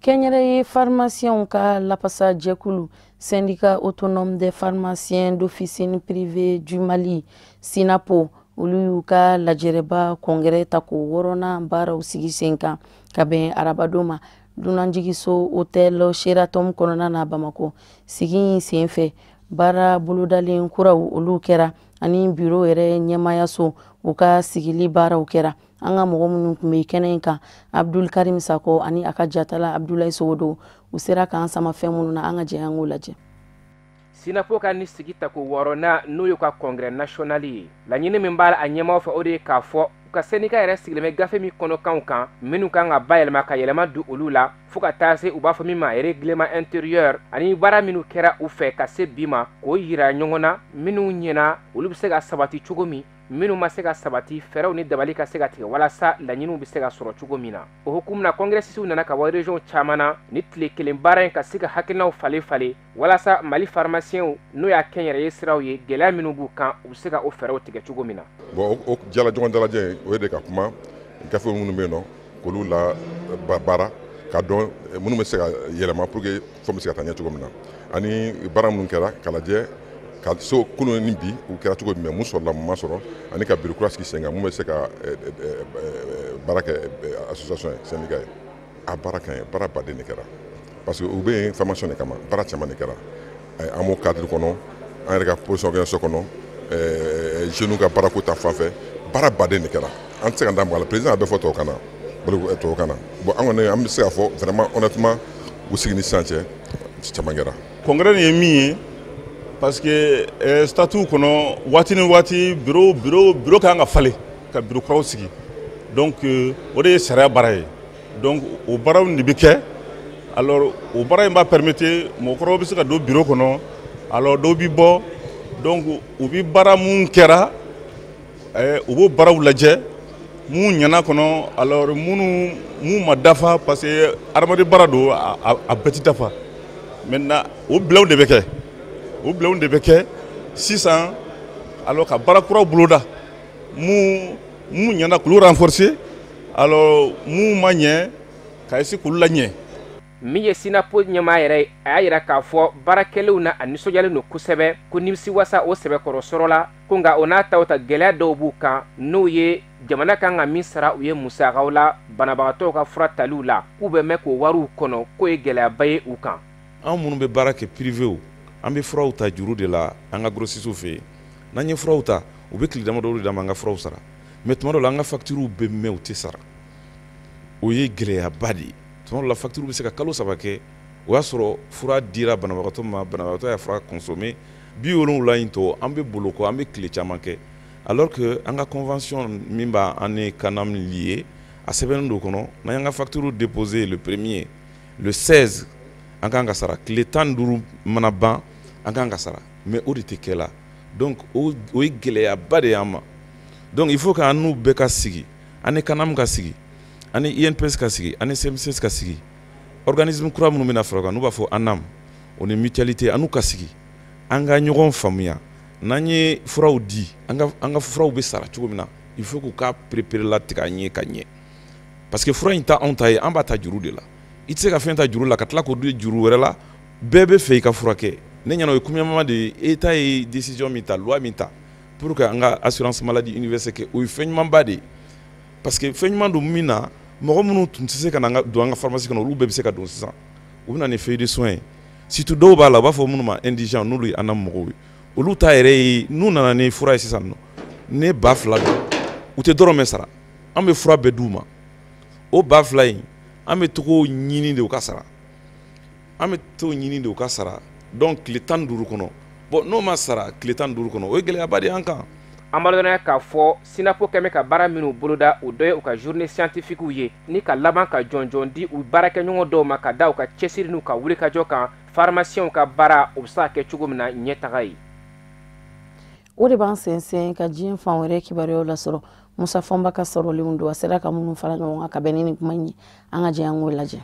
Kɛnyɛrɛye pharmaciens ka lapasa jɛkulu syndicat autonome des pharmaciens d'officine privée du Mali SINAPO olu y'u ka lajɛrɛba congrès ta ko 6nan baaraw sigi sen kan ka bɛn arabadon ma dunanjigiso hôtel Sheraton kɔnɔna na Bamako sigi senfɛ baara bolodalen kuraw olu kɛra ani biro yɛrɛ ɲɛmaya so u ka sigili baaraw kɛra an ka mɔgɔ minnu tun bɛ kɛnɛ in kan Abdul Karim Sako ani a ka jatala Abdoulaye Sogodo u sera k'an sama fɛn minnu na an ka jɛ an k'o lajɛ. Sinapo ka ni sigi ta ko wɔɔrɔnan n'o ye ka congrès national ye laɲini min b'a la a ɲɛmaaw fɛ o de ye k'a fɔ u ka sɛnika yɛrɛ sigilen bɛ gafe min kɔnɔkanw kan minnu kan ka bayɛlɛma ka yɛlɛma don olu la fo ka taa se u b'a fɔ min ma règlement intérieur ani baara minnu kɛra u fɛ ka se bi ma k'o yira ɲɔgɔn na minnu ɲɛna olu bɛ se ka sabati cogo min minnu ma se ka sabati fɛɛrɛw ni dabali ka se ka tigɛ walasa laɲiniw bɛ se ka sɔrɔ cogo min na o hukumu na congressisiw nana ka bɔ région caman na ni tile kelen baara in ka se ka hakilinaw falen falen walasa Mali pharmaciens n'o y'a kɛnyɛrɛye siraw ye gɛlɛya minnu b'u kan u bɛ se ka o fɛɛrɛw tigɛ cogo min na. Bon o jala ɲɔgɔn dalajɛ o ye de ka kuma gafe minnu bɛ yen nɔ k'olu la baara ka dɔn minnu bɛ se ka yɛlɛma pour que fɛn bɛ se ka taa ɲɛ cogo min na ani baara minnu kɛra ka lajɛ ka so kunun ni bi u kɛra cogo min mun sɔrɔla mun ma sɔrɔ ani ka bureau kura sigi sen kan mun bɛ se ka baara kɛ association ye syndicat ye a baara ka ɲi baara baden de kɛra parce que u bɛ yen formation de kama baara caman de kɛra an b'o cadre kɔnɔ an yɛrɛ ka position organisation kɔnɔ jeunes ka baarako ta fan fɛ baara baden de kɛra an tɛ se ka da mɔgɔ la président a bɛ fɔ tubabukan na tubabukan na bon an kɔni an bɛ se ka fɔ vraiment honnêtement u sigi ni sisan cɛ caman kɛra. congrès nin ye min ye parce que statut kɔnɔ waati ni waati bureau kan ka falen ka bureau kuraw sigi donc o de ye sariya baara ye donc o baaraw de bɛ kɛ alors o baara in b'a permettre mɔgɔkɔrɔbaw bɛ se ka don bureau kɔnɔ alors dɔw bɛ bɔ donc u bɛ baara mun kɛra u b'o baaraw lajɛ mun ɲɛna kɔnɔ alors mun ma dafa parce que adamaden baara don a bɛɛ tɛ dafa maintenant o bilaw de bɛ kɛ. o bilaw de bɛ kɛ sisan alors ka baara kuraw boloda mun ɲɛna k'olu renforcer alors mun ma ɲɛ ka essayer k'olu laɲɛ. min ye Sinapo ɲɛmaa yɛrɛ ye a y'a yira k'a fɔ baarakɛlaw na a nisɔndiyalen don kosɛbɛ ko nimisiwasa o sɛbɛkɔrɔ sɔrɔ la ko nka o n'a taw ta gɛlɛya dɔw b'u kan n'o ye jamana kan ka min sara u ye musakaw la banabagatɔw ka fura taliw la k'u bɛ mɛn k'o wariw kɔnɔ k'o ye gɛlɛyaba ye u kan. an minnu bɛ baara kɛ privéw an bɛ furaw ta juru de la an ka grossistes fɛ yen n'an ye furaw ta u bɛ tile damadɔ d'an ma an ka furaw sara mais tuma dɔw la an ka factures bɛ mɛn u tɛ sara o ye gɛlɛyaba de ye tuma dɔw la facture bɛ se ka kalo 3 kɛ o y'a sɔrɔ fura dira banabagatɔ ma banabagatɔ y'a fura consommer 70 in to an bɛ bolo kɔ an bɛ tile caman kɛ alors que an ka convention min b'an ni CANAM lié a sɛbɛnnen do kɔnɔ n'an y'an ka facture déposer le 1er le 16 an kan ka sara tile 15 mana ban an kan ka sara mais o de tɛ kɛ la donc o ye gɛlɛyaba de y'an ma donc il faut que an n'u bɛɛ ka sigi an ni CANAM ka sigi an ni INPS ka sigi an ni CMCS ka sigi organisme kura minnu bɛna fara o kan n'u b'a fɔ ANAM o ni mutualité an n'u ka sigi an ka ɲɔgɔn faamuya n'an ye furaw di an ka furaw bɛ sara cogo min na il faut k'u ka préparer latigɛ an ye ka ɲɛ parce que fura in ta anw ta ye an b'a ta juru de la i tɛ se ka fɛn ta juru la ka tila k'o don juru wɛrɛ la bɛɛ bɛ fɛ i ka furakɛ ne ɲɛna o ye combien de ye État ye décision min ta loi min ta pour que an ka assurance maladie universelle kɛ o ye fɛn ɲumanba de ye parce que fɛn ɲuman don min na mɔgɔ minnu tun tɛ se ka na don an ka pharmacie kɔnɔ olu bɛɛ bɛ se ka don sisan u bɛ na ni feuille de soin ye surtout dɔw b'a la u b'a fɔ minnu ma indigent n'olu ye ANAM mɔgɔw ye olu ta yɛrɛ ye n'u nana ni fura ye sisan nɔ ne ba 2 don u tɛ dɔrɔmɛ sara an bɛ fura bɛɛ d'u ma o ba 2 in an bɛ togo ɲini de u ka sara an bɛ to ɲini de u ka sara donc tile 15 kɔnɔ bon n'o ma sara tile 15 kɔnɔ o ye gɛlɛyaba de y'an kan. an b'a dɔn k'a fɔ Sinapo kɛmɛ ka baara minnu boloda o dɔ ye u ka journée scientifique ye ni ka laban ka jɔnjɔn di u baarakɛɲɔgɔn dɔw ma ka da u ka cɛsiri n'u ka wulikajɔ kan pharmaciens ka baara o bɛ se ka kɛ cogo min na ɲɛtaga ye. o de b'an sɛnsɛn ka diɲɛ fan wɛrɛ kibaruyaw lasɔrɔ Musa Fɔnba ka sɔrɔlenw don a sera ka minnu fara ɲɔgɔn kan ka bɛn ni kuma in ye an ka jɛ an k'o lajɛ.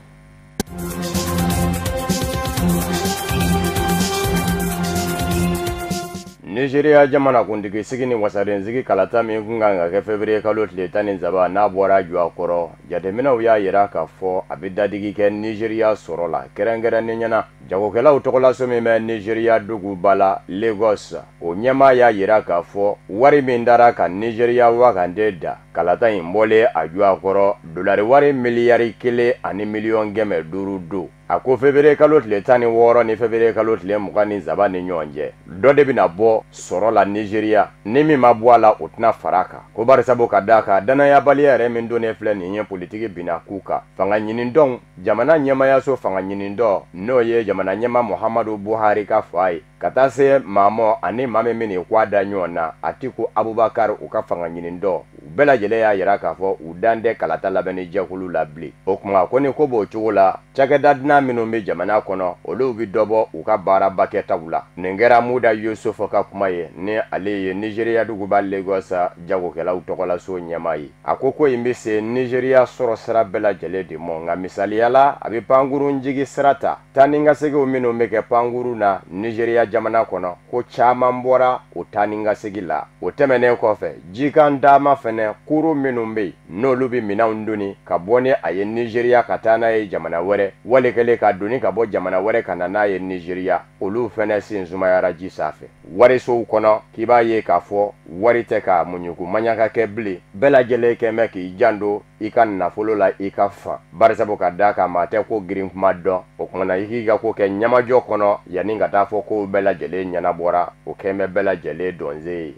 Nigeria jamana kuntigi sigi ni wasaden sigi kalata min kun kan ka kɛ février kalo tile 13 n'a bɔra ju a kɔrɔ jateminɛw y'a yira k'a fɔ a bɛ dadigi kɛ Nigeria sɔrɔ la kɛrɛnkɛrɛnnen ɲɛna jagokɛlaw tɔgɔlaso min bɛ Nigeria duguba la Lagos o ɲɛmaa y'a yira k'a fɔ wari min dara ka Nigeria wakande da kalata in bɔlen a ju a kɔrɔ dolari wari miliyari 1 ani miliyɔn 500 don a ko février kalo tile 16 ni février kalo tile 27 ni ɲɔgɔn cɛ dɔ de bɛna bɔ sɔrɔ la Nigeria ni min ma bɔ a la o tɛna fara kan ko bari sabu ka d'a kan danayabaliya yɛrɛ min donnen filɛ nin ye politiki binna k'u kan fanga ɲinindɔn jamana ɲɛmayaso fanga ɲinindɔ n'o ye jamana ɲɛma Muhammadu Buhari ka fa ye ka taa se Mamo ani maa min bɛna k'a da ɲɔgɔn na Atiku Abubakar u ka fanga ɲinindɔ u bɛɛ lajɛlen y'a yira k'a fɔ u dan tɛ kalata labɛnni jɛkulu la bilen o kuma ko ni ko b'o cogo la cakɛda dunan minnu bɛ jamana kɔnɔ olu bɛ dɔ bɔ u ka baaraba kɛtaw la nin kɛra Muda Yusufu ka kuma ye ni ale ye Nigeria duguba Lagos jagokɛlaw tɔgɔlaso ɲɛmaa ye a ko in bɛ se Nigeria sɔrɔ sira bɛɛ lajɛlen de mɔ nka misaliyala a bɛ pankuru jigi sira ta taa ni ka seginw minnu bɛ kɛ pankuru na Nigeria jamana kɔnɔ ko caman bɔra o taa ni ka segin la o tɛmɛnen kɔfɛ jikan dama fɛnɛ kuru minnu bɛ yen n'olu bɛ minɛnw doni ka bɔ ni a ye Nigeria ka taa n'a ye jamana wɛrɛ wali kɛlen ka doni ka bɔ jamana wɛrɛ ka na n'a ye Nigeria olu fɛnɛ sen sumayara ji sanfɛ warisow kɔnɔ k'i b'a ye k'a fɔ wari tɛ ka muɲuku maɲaka kɛ bilen bɛɛ lajɛlen kɛ mɛ k'i janto i ka nafolo la i ka fan bari sabu ka d'a kan maa tɛ ko girin kuma dɔn o kumana i k'i ka ko kɛ ɲamajɔ kɔnɔ yanni ka taa fɔ ko bɛɛ lajɛlen ɲɛnabɔra o kɛn bɛ bɛɛ lajɛlen dɔnze ye.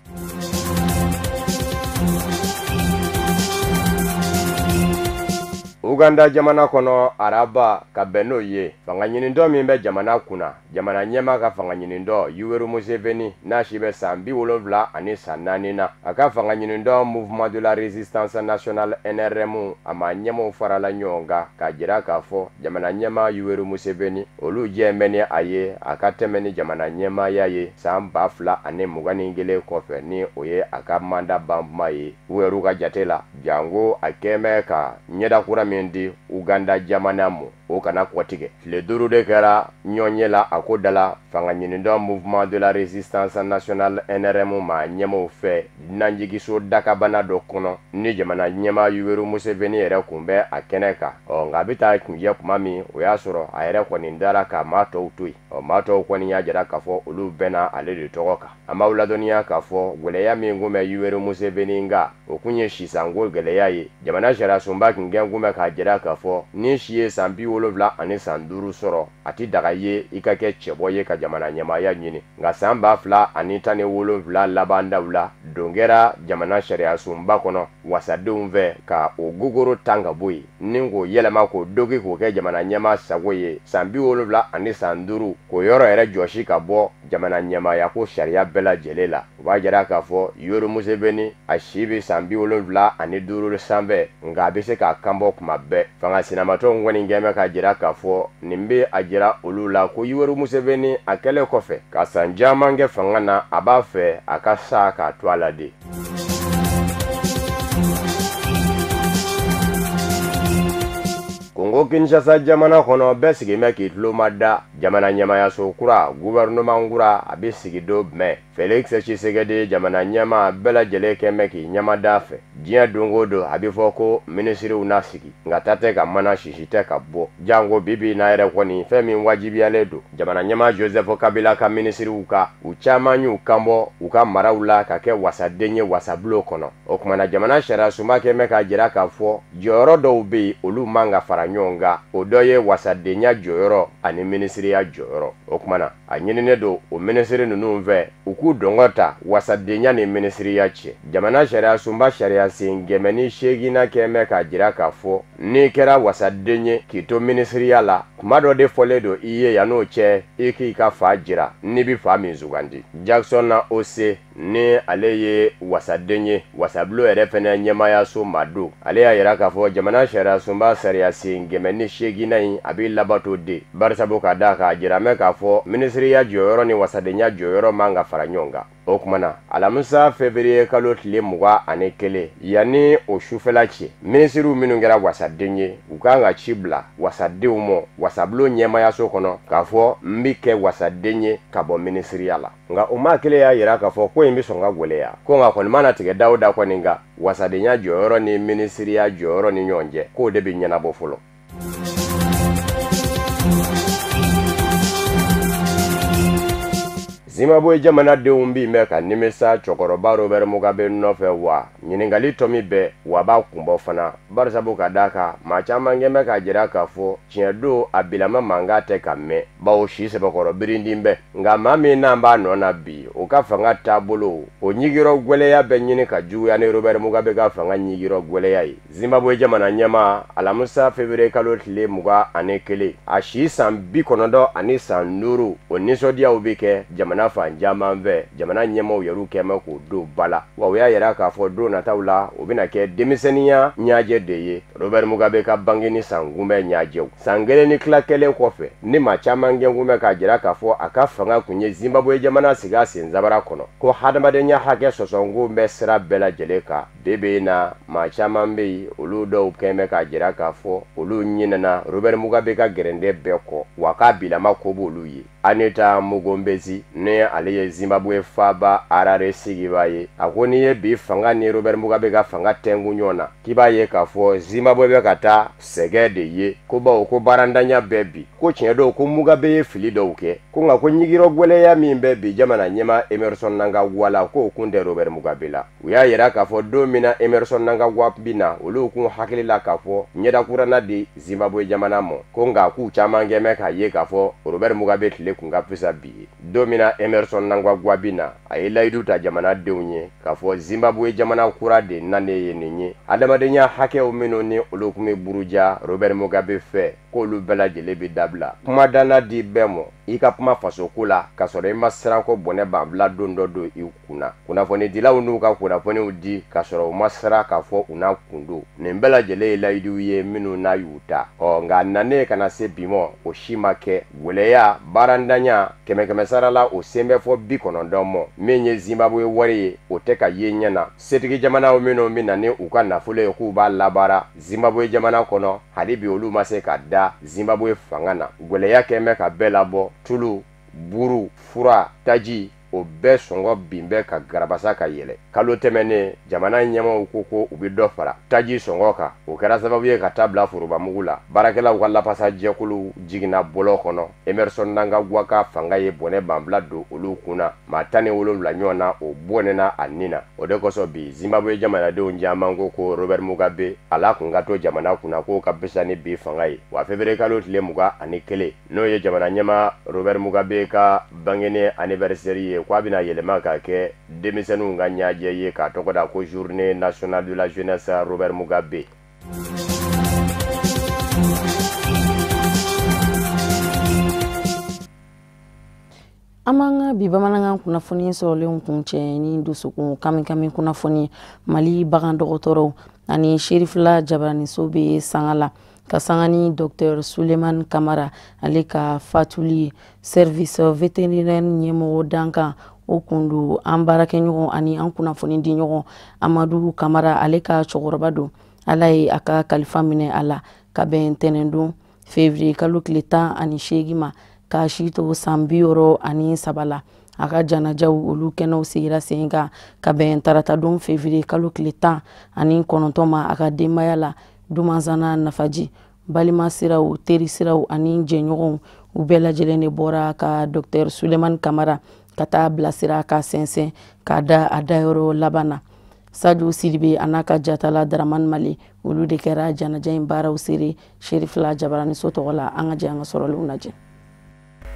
Uganda jamana kɔnɔ araba ka bɛn n'o ye fanga ɲinindɔ min bɛ jamana kunna jamana ɲɛma ka fanga ɲinindɔ Yoweri Museveni n'a si bɛ san 70 ani san 4 na a ka fanga ɲinindɔ Mouvement de la Résistance Nationale NRM a ma ɲɛmaw farala ɲɔgɔn kan k'a jira k'a fɔ jamana ɲɛma Yoweri Museveni olu jɛ bɛ ni a ye a ka tɛmɛ ni jamana ɲɛmaya ye san 2021 kɔfɛ ni o ye a ka manda banbuma ye u yɛrɛ ka jate la jango a kɛmɛ ka ɲɛdakura min di Uganda jamana mo o kana kɔtigɛ tile 5 de kɛra ɲɔɲɛ la a ko dala fanga ɲinindɔ Mouvement de la Résistance Nationale NRM ma ɲɛmaw fɛ nanjigiso dakabana dɔ kɔnɔ ni jamana ɲɛma Yoweri Museveni yɛrɛ kun bɛ a kɛnɛ kan nka a bɛ taa kunjɛ kuma min o y'a sɔrɔ a yɛrɛ kɔni dara ka maa tɔw to yen maa tɔw kɔni y'a jira k'a fɔ olu bɛnna ale de tɔgɔ kan an b'aw ladɔnniya k'a fɔ gɛlɛya min kun bɛ Yoweri Museveni nka o kun ye sisanko gɛlɛya ye jamana sariya sunba kun gɛn kun bɛ k'a jira k'a fɔ ni si ye san 70 ani san 5 sɔrɔ a ti daga ye i ka kɛ cɛbɔ ye ka jamana ɲɛmaya ɲini nka san 2017 laban daw la don kɛra jamana sariya sunba kɔnɔ wasadenw fɛ ka o gogoro tan ka bɔ yen ni k'o yɛlɛma k'o dogi k'o kɛ jamana ɲɛma sago ye san 70 ani san 5 k'o yɔrɔ yɛrɛ jɔsi ka bɔ jamana ɲɛmaya ko sariya bɛɛ lajɛlen la o b'a jira k'a fɔ Yoweri Museveni a si bɛ san 75 ani 5 sanfɛ nka a bɛ se k'a kanbɔ kuma bɛɛ fanga sinamatɔw kɔni gɛmɛ ka jira k'a fɔ nin bɛ a jira olu la ko Yoweri Museveni a kɛlen kɔfɛ ka san caman kɛ fanga na a b'a fɛ a ka sa k'a to a la de. Kongo Kinshasa jamana kɔnɔ bɛɛ sigi mɛ k'i tulo ma da jamana ɲɛmayaso kura gouvernement kura a bɛ sigi don mɛ Félix Tshisekedi jamana ɲɛma bɛɛ lajɛlen kɛ mɛ k'i ɲɛmada fɛ diɲɛ don o don a bɛ fɔ ko minisiriw na sigi nka ta tɛ ka mana sisi tɛ ka bɔ jango bibi na yɛrɛ kɔni fɛn min wajibiyalen don jamana ɲɛma Joseph Kabila ka minisiriw ka u caman y'u kanbɔ u ka maraw la ka kɛ wasaden ye wasabulo kɔnɔ o kumana jamana sariya sunba kɛ mɛ k'a jira k'a fɔ jɔyɔrɔ dɔw bɛ yen olu man ka fara ɲɔgɔn kan o dɔ ye wasadenya jɔyɔrɔ ani minisiriya jɔyɔrɔ o kumana a ɲininen don o minisiri ninnu fɛ u k'u dɔngɔ ta wasadenya ni minisiriya cɛ jamana sariya sunba sariya sen 8 kɛ mɛ k'a jira k'a fɔ n'i kɛra wasaden ye k'i to minisiriya la kuma dɔ de fɔlen don i ye yan n'o cɛ i k'i ka fa jira n'i bi fa min sugandi Jackson na OC ni ale ye wasaden ye wasabulo yɛrɛ fɛnɛ ɲɛmayaso ma don ale y'a yira k'a fɔ jamana sariya sunba sariya sen 8 in a bɛ labato de barisabu ka da k'a jira mɛ k'a fɔ minisiriya jɔyɔrɔ ni wasadenya jɔyɔrɔ man ka fara ɲɔgɔn kan o kumana alamisa février kalo tile 21 yanni o sufɛla cɛ minisiriw minnu kɛra wasaden ye u kan ka ci bila wasadenw mɔ wasabulo ɲɛmayaso kɔnɔ k'a fɔ n bɛ kɛ wasaden ye ka bɔ minisiriya la nka o maa kelen y'a yira k'a fɔ ko in bɛ sɔn ka gwɛlɛya ko nka kɔni mana tigɛ da o da kɔni nka wasadenya jɔyɔrɔ ni minisiriya jɔyɔrɔ ni ɲɔgɔn cɛ k'o de bɛ ɲɛnabɔ fɔlɔ. Zimbabwe jamana denw bi mɛ ka nimisa cɛkɔrɔba Robert Mugabe nɔfɛ wa ɲiningali tɔmi bɛ wa b'a kunbɔ fana barisabu ka d'a kan maa caman kɛn ka jira k'a fɔ tiɲɛ don a bilama mankan tɛ ka mɛn bawo si sɛbɛkɔrɔ birindin bɛ nka maa min n'an b'a nɔ na bi o ka fanga taabolo o ɲigirɔ gwɛlɛya bɛ ɲini ka juguya ni Robert Mugabe ka fanga ɲigirɔ gwɛlɛya ye Zimbabwe jamana ɲɛma alamisa février kalo tile 21 a si san 95 o nisɔndiyaw bɛ kɛ jamana fan caman fɛ jamana ɲɛmaw yɛrɛ kɛmɛ k'o don bala wa o y'a yira k'a fɔ don nataw la o bɛna kɛ denmisɛnniya ɲajɛ de ye Robert Mugabe ka bange ni san kunbɛn ɲajɛw san kelen ni tila kelen kɔfɛ ni maa caman gɛn kunbɛn k'a jira k'a fɔ a ka fanga kun ye Zimbabwe jamana sigi a sen zabara kɔnɔ ko hadamadenya hakɛ sɔsɔnko bɛ sira bɛɛ lajɛlen kan bebe na maa caman bɛ yen olu dɔw kɛmɛ k'a jira k'a fɔ olu ɲinɛna Robert Mugabe ka gɛrɛndɛ bɛɛ kɔ wa k'a bilama ko b'olu ye Anita Mugombezi ne ale ye Zimbabwe faba Harare sigiba ye a ko n'i ye bi fanga ni Robert Mugabe ka fanga tɛngu ɲɔgɔn na k'i b'a ye k'a fɔ Zimbabwe bɛ ka taa sɛgɛ de ye ko bawo ko baarandanya bɛɛ bi ko tiɲɛ don ko Mugabe ye fili dɔw kɛ ko nka ko ɲigirɔ gwɛlɛya min bɛ bi jamana ɲɛma Emerson Mnangagwa la k'o kun tɛ Robert Mugabe la u y'a yira k'a fɔ don min na Emerson Mnangagwa bi na olu kun hakili la k'a fɔ ɲɛdakurana di Zimbabwe jamana ma ko nka k'u caman kɛmɛ k'a ye k'a fɔ Robert Mugabe tile kun ka fisa bi ye don min na Emerson Mnangagwa bi na a ye layidu ta jamanadenw ye k'a fɔ Zimbabwe jamana kura de nanen ye nin ye adamadenya hakɛw minnu ni olu kun bɛ buruja Robert Mugabe fɛ k'olu bɛɛ lajɛlen bɛ dabila kumadana di bɛɛ ma i ka kuma faso ko la ka sɔrɔ i ma siranko bɔnɛ banfula don dɔ don i kunna kunnafonidilaw n'u ka kunnafoniw di ka sɔrɔ u ma siran k'a fɔ u n'a kun don nin bɛɛ lajɛlen ye layiduw ye minnu n'a y'u ta nka nanen kana se bi ma o si ma kɛ gwɛlɛya baarandanya kɛmɛ sara la o sen bɛ fɔ 90 ma min ye Zimbabwe wari ye o tɛ ka ye ɲɛna setigi jamanaw minnu bɛ na ni u ka nafolo ye k'u b'a labaara Zimbabwe jamana kɔnɔ hali bi olu ma se ka da Zimbabwe fanga na gwɛlɛya kɛmɛ ka bɛɛ labɔ tulu buru fura taji o bɛɛ sɔngɔ bin bɛ ka garabasa ka yɛlɛ kalo tɛmɛnen jamana ɲɛmaw ko u bɛ dɔ fara taji sɔngɔ kan o kɛra sababu ye ka taa bila forobamugu la baarakɛlaw ka lapasa jɛkulu jiginna bɔlɔ kɔnɔ Emerson Mnangagwa ka fanga ye bɔnɛ banfula don olu kunna maa 17 ɲɔgɔn na o bɔnɛna a nin na o de kosɔn bi Zimbabwe jamanadenw caman ko Robert Mugabe ala kun ka to jamana kunna k'o ka bisa ni bi fanga ye wa février kalo tile 21 n'o ye jamana ɲɛma Robert Mugabe ka bangeni anniversaire ye k'a bɛna yɛlɛma ka kɛ denmisɛnninw ka ɲajɛ ye k'a tɔgɔ da ko journée nationale de la jeunesse Robert Mugabe. Amanga bi bamanankan kunnafoni sɔrɔlenw kun cɛ ni dusukun kami kunnafoni Mali bagan dɔgɔtɔrɔw ani Sherifula Jabaraniso bɛ sanga la ka sanga ni Dr Suleiman Kamara ale ka fatuli service vétérinaire ɲɛmɔgɔ dankan o kundu an baarakɛɲɔgɔn ani an kunnafoni di ɲɔgɔn Amadu Kamara ale ka cɛkɔrɔba don ala ye a ka kalifa minɛ a la ka bɛn ntɛnɛndon février kalo tile 18 ma ka si to san 63 la a ka janajaw olu kɛnɛw sigira sen kan ka bɛn taratadon février kalo tile 19 ma a ka denbaya la Dumanzana Nafaji balima siraw teri siraw ani jɛɲɔgɔnw u bɛɛ lajɛlen de bɔra ka Dr Suleiman Kamara ka taa bilasira ka sɛnsɛn ka da a dayɔrɔ laban na Sadu Sidibe ana ka jatala Dramane Mali olu de kɛra janaja in baaraw sere Sherifula Jabaraniso tɔgɔ la an ka jɛ an ka sɔrɔlenw lajɛ.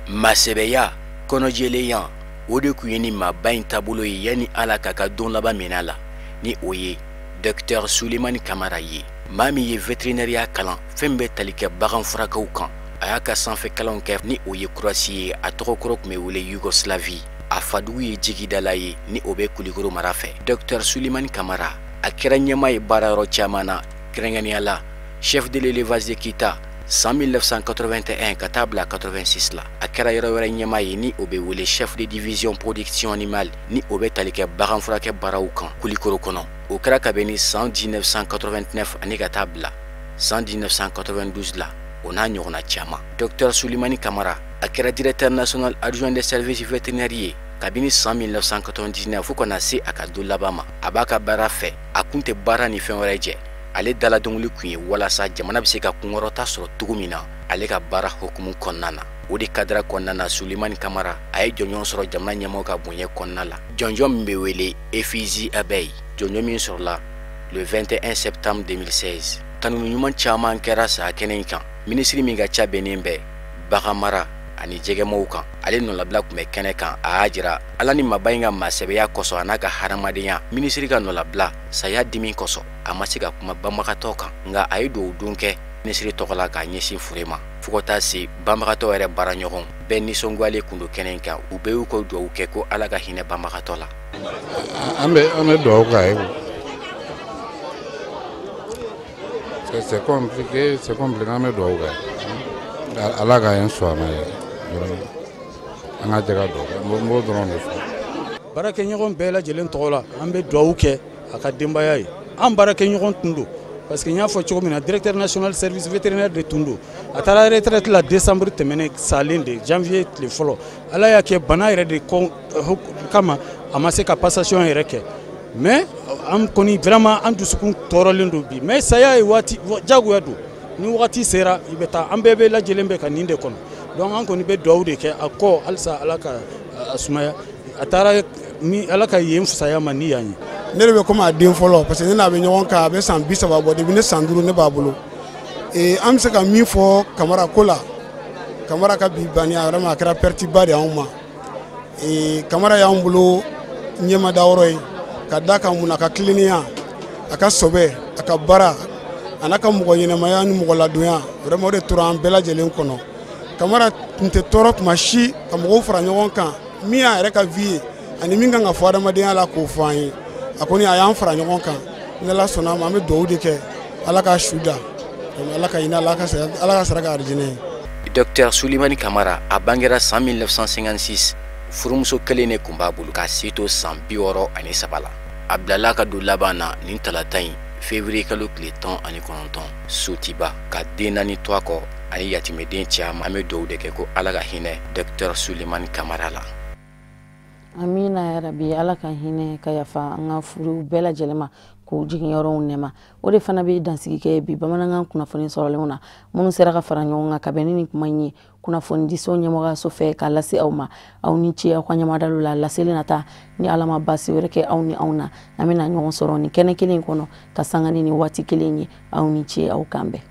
Masɛbɛya kɔnɔjɛlenya o de kun ye ni maaba in taabolo ye yani ala ka ka don laban minɛ la ni o ye Dr Suleiman Kamara ye maa min ye vétérinaire kalan fɛn bɛɛ tali kɛ bagan furakɛw kan a y'a ka sanfɛ kalanw kɛ ni o ye kurasi ye a tɔgɔ kɔrɔ tun bɛ wele Yougoslavie a fadugu ye jigidala ye ni o bɛ Kulikoro mara fɛ Dr Suleiman Kamara a kɛra ɲɛmaa ye baarayɔrɔ caman na kɛrɛnkɛrɛnnenya la chef de l'élevage de Kita san 1981 ka taa bila 86 la a kɛra yɔrɔ wɛrɛ ɲɛmaa ye ni o bɛ wele chef de division production animale ni o bɛ tali kɛ bagan furakɛ baaraw kan Kulikoro kɔnɔ o kɛra ka bɛn ni san 1989 ani ka taa bila san 1992 la o n'a ɲɔgɔnna caman Dr Suleimani Kamara a kɛra directeur national adjoint des services vétérinaires ye kabini san 1999 fo kana se a ka don laban ma a b'a ka baara fɛ a kun tɛ baara ni fɛn wɛrɛ jɛ ale dala dongili kun ye walasa jamana bɛ se ka kunkɔrɔta sɔrɔ cogo min na ale ka baara hukumu kɔnɔna na o de kadira kɔnɔna na Sulemani Kamara a ye jɔnjɔn sɔrɔ jamana ɲɛmɔgɔ ka bonya kɔnɔna la. Jɔnjɔn min bɛ wele Efizi Abeille, jɔnjɔn min sɔrɔla le 21 septembre 2016. Tanuni ɲuman caman kɛra saya kɛnɛ in kan. Minisiri min ka ca bɛnnen bɛ bagan mara ani jɛgɛmaw kan. Ale nɔlabila tun bɛ kɛnɛ kan. A y'a jira Ala ni maba in ka maasɛbɛya kosɔn a n'a ka hadamadenya. Minisiri ka nɔlabila saya dimi kosɔn a ma se ka kuma banbagatɔ kan. Nka a ye dugawu don kɛ minisiri tɔgɔ la k'a ɲɛsin fure ma. Fo ka taa se banbagatɔ yɛrɛ baaraɲɔgɔn bɛɛ nisɔngoyalen kun don kɛnɛ in kan. U bɛɛ y'u ka dugawu kɛ ko Ala ka hinɛ banbagatɔ la. An bɛ dugawu k'a ye. C'est compliqué, an bɛ dugawu kɛ. Ala ka yen sɔn a ma ye. An ka jɛka dugawu n b'o dɔrɔn de fɔ. Baarakɛɲɔgɔn bɛɛ lajɛlen tɔgɔ la an bɛ dugawu kɛ a ka denbaya ye. An baarakɛɲɔgɔn tun don parce que n y'a fɔ cogo min na directeur national service vétérinaire de tun don. A taara retraite la décembre tɛmɛnen salen de janvier tile fɔlɔ. Ala y'a kɛ bana yɛrɛ de kama a ma se ka passation yɛrɛ kɛ. Mais an kɔni vraiment an dusukun tɔɔrɔlen don bi. Mais saya ye waati jagoya don. Ni wagati sera i bɛ taa an bɛɛ bɛ lajɛlen bɛ ka nin de kɔnɔ. Donc an kɔni bɛ dugawu de kɛ a kɔ halisa Ala ka a sumaya. A taara ni Ala ka yen fisaya ma ni yan ye. Ne de bɛ komi a den fɔlɔ parce que ne n'a bɛ ɲɔgɔn kan a bɛ san 30 bɔ depuis ne san 5 ne b'a bolo. An bɛ se ka min fɔ Kamara ko la. Kamara ka bi banni a vraiment a kɛra perte ba de anw ma. Kamara y'anw bolo ɲɛmadayɔrɔ ye ka da kan mun na a ka kiliniya a ka sɔbɛ a ka baara a n'a ka mɔgɔ ɲɛnamaya ni mɔgɔ ladonya vraiment o de tora an bɛɛ lajɛlen kɔnɔ. Kamara tun tɛ tɔɔrɔ tuma si ka mɔgɔw fara ɲɔgɔn kan min y'a yɛrɛ ka vie ye ani min kan ka fɔ adamadenya la k'o fɔ an ye. A kɔni a y'an fara ɲɔgɔn kan ni Ala sɔnna ma an bɛ dugawu de kɛ Ala ka su da Ala ka hinɛ Ala ka sara ka arijinɛ ye. Dr Sulemani Kamara a bangera san 1956 furumuso kelen de kun b'a bolo k'a se to san 63 la. A bilala ka don laban na nin talata in février kalo tile 19 Sotiba ka den 4 to a kɔ ani yatimɛden caman. An bɛ dugawu de kɛ ko Ala ka hinɛ Dr Sulemani Kamara la. Amina ya rabi, Ala ka hinɛ ka yafa an ka furu bɛɛ lajɛlen ma k'u jigin yɔrɔw nɛma. O de fana bɛ dansigi kɛ bi bamanankan kunnafoni sɔrɔlenw na minnu sera ka fara ɲɔgɔn kan ka bɛn ni kuma in ye kunnafoni diso ɲɛmɔgɔyaso fɛ k'a lase aw ma. Aw ni ce aw ka ɲamadalo la laseli nata ni Ala ma basi wɛrɛ kɛ aw ni anw na. An bɛna ɲɔgɔn sɔrɔ ni kɛnɛ kelen kɔnɔ ka sanga ni waati kelen ye. Aw ni ce aw kan bɛn.